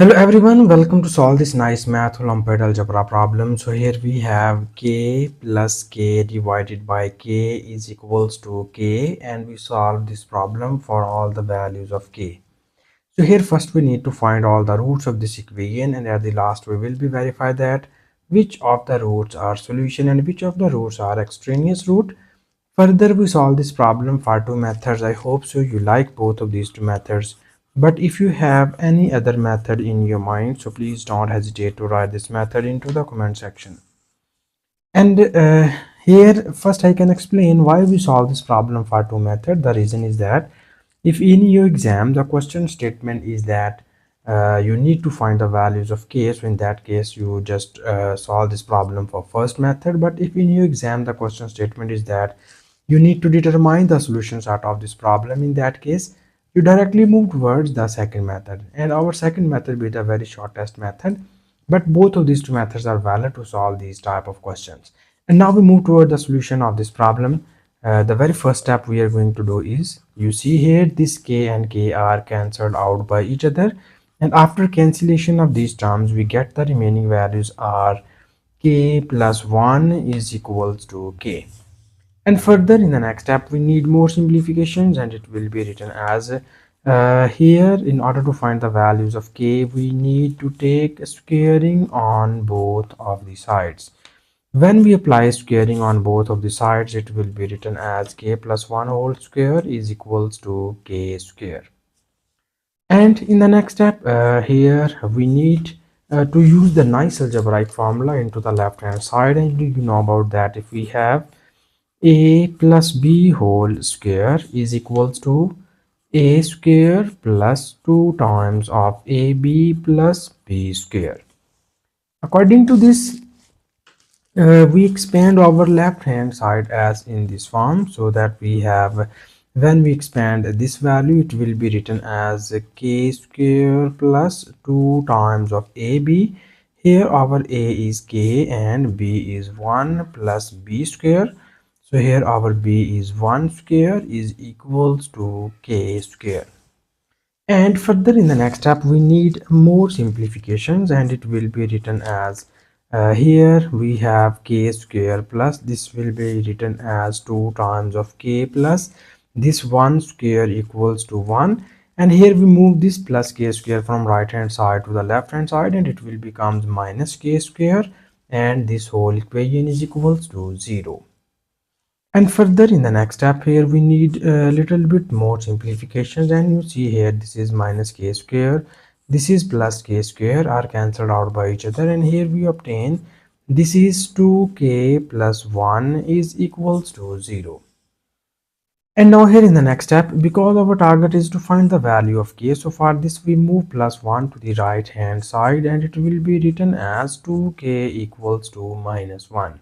Hello everyone, welcome to solve this nice math Olympiad algebra problem. So here we have k plus k divided by k is equals to k, and we solve this problem for all the values of k. So here first we need to find all the roots of this equation, and at the last we will be verify that which of the roots are solution and which of the roots are extraneous root. Further, we solve this problem for two methods. I hope so you like both of these two methods. But if you have any other method in your mind, so please don't hesitate to write this method into the comment section. And here first I can explain why we solve this problem for two method. The reason is that if in your exam the question statement is that you need to find the values of k, so in that case you just solve this problem for first method. But if in your exam the question statement is that you need to determine the solutions out of this problem, in that case you directly move towards the second method, and our second method be the very shortest method. But both of these two methods are valid to solve these type of questions. And now we move toward the solution of this problem. The very first step we are going to do is, you see here this k and k are cancelled out by each other, and after cancellation of these terms we get the remaining values are k plus 1 is equals to k. And further in the next step we need more simplifications, and it will be written as here in order to find the values of k we need to take squaring on both of the sides. When we apply squaring on both of the sides, it will be written as k plus 1 whole square is equals to k square. And in the next step here we need to use the nice algebraic formula into the left hand side. And you know about that, if we have a plus b whole square is equals to a square plus 2 times of ab plus b square. According to this, we expand our left hand side as in this form, so that we have, when we expand this value, it will be written as k square plus 2 times of ab. Here our a is k and b is 1 plus b square. So here our b is 1 square is equals to k square. And further in the next step we need more simplifications, and it will be written as here we have k square plus, this will be written as 2 times of k plus this 1 square equals to 1. And here we move this plus k square from right hand side to the left hand side, and it will becomes minus k square, and this whole equation is equals to 0. And further in the next step here we need a little bit more simplifications, and you see here this is minus k square, this is plus k square are cancelled out by each other, and here we obtain this is 2k plus 1 is equals to 0. And now here in the next step, because our target is to find the value of k, so for this we move plus 1 to the right hand side, and it will be written as 2k equals to minus 1.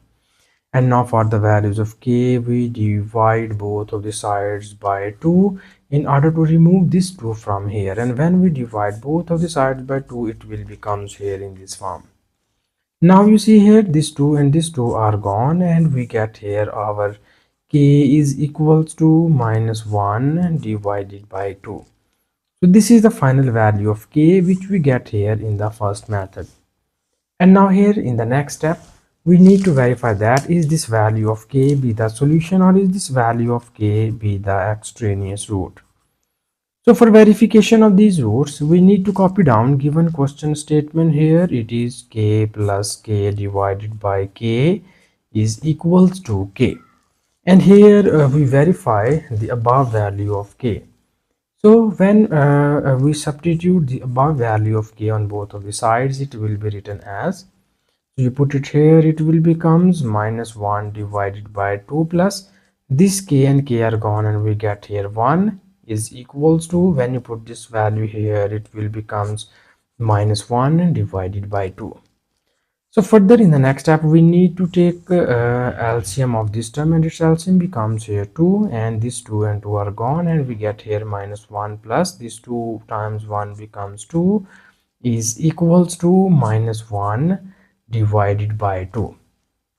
And now for the values of k, we divide both of the sides by 2 in order to remove this 2 from here. And when we divide both of the sides by 2, it will becomes here in this form. Now you see here this 2 and this 2 are gone, and we get here our k is equals to minus 1 divided by 2. So this is the final value of k which we get here in the first method. And now here in the next step we need to verify that is this value of k be the solution, or is this value of k be the extraneous root. So for verification of these roots we need to copy down given question statement. Here it is k plus k divided by k is equals to k, and here we verify the above value of k. So when we substitute the above value of k on both of the sides, it will be written as, so you put it here, it will becomes minus 1 divided by 2 plus this k and k are gone, and we get here 1 is equals to, when you put this value here, it will becomes minus 1 divided by 2. So further in the next step we need to take LCM of this term, and its LCM becomes here 2, and this 2 and 2 are gone, and we get here minus 1 plus this 2 times 1 becomes 2 is equals to minus 1 divided by 2.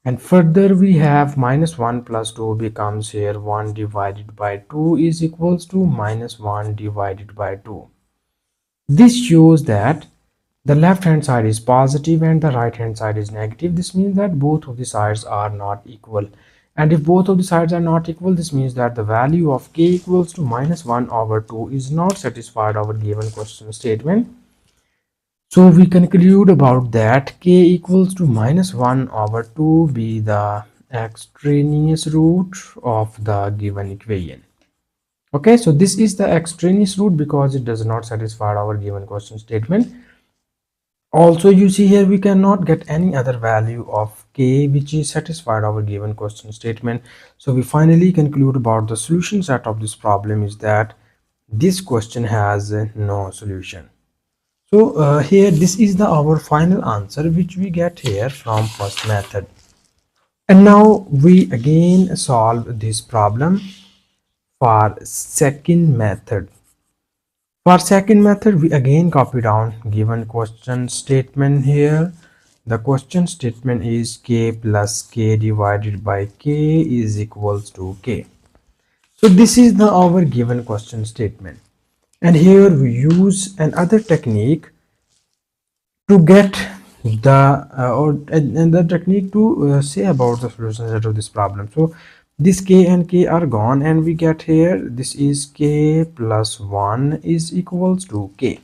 And further we have minus 1 plus 2 becomes here 1 divided by 2 is equals to minus 1 divided by 2. This shows that the left hand side is positive and the right hand side is negative. This means that both of the sides are not equal, and if both of the sides are not equal, this means that the value of k equals to -1/2 is not satisfied our given question statement. So we conclude about that k equals to -1/2 be the extraneous root of the given equation. Okay, so this is the extraneous root because it does not satisfy our given question statement. Also, you see here we cannot get any other value of k which is satisfied our given question statement. So we finally conclude about the solution set of this problem is that this question has no solution. So here this is the our final answer which we get here from first method. And now we again solve this problem for second method. For second method, we again copy down given question statement here. The question statement is k plus k divided by k is equals to k. So this is the our given question statement. And here we use another technique to get the and the technique to say about the solution set of this problem. So this k and k are gone and we get here this is k plus 1 is equals to k,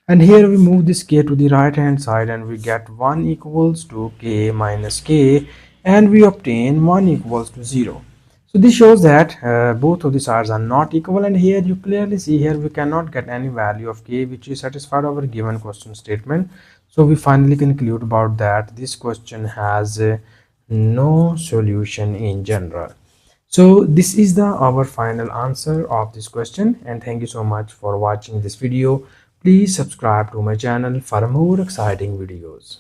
and here we move this k to the right hand side and we get 1 equals to k minus k, and we obtain 1 equals to 0. So this shows that both of the sides are not equal, and here you clearly see here we cannot get any value of k which is satisfied our given question statement. So we finally conclude about that this question has no solution in general. So this is the our final answer of this question, and thank you so much for watching this video. Please subscribe to my channel for more exciting videos.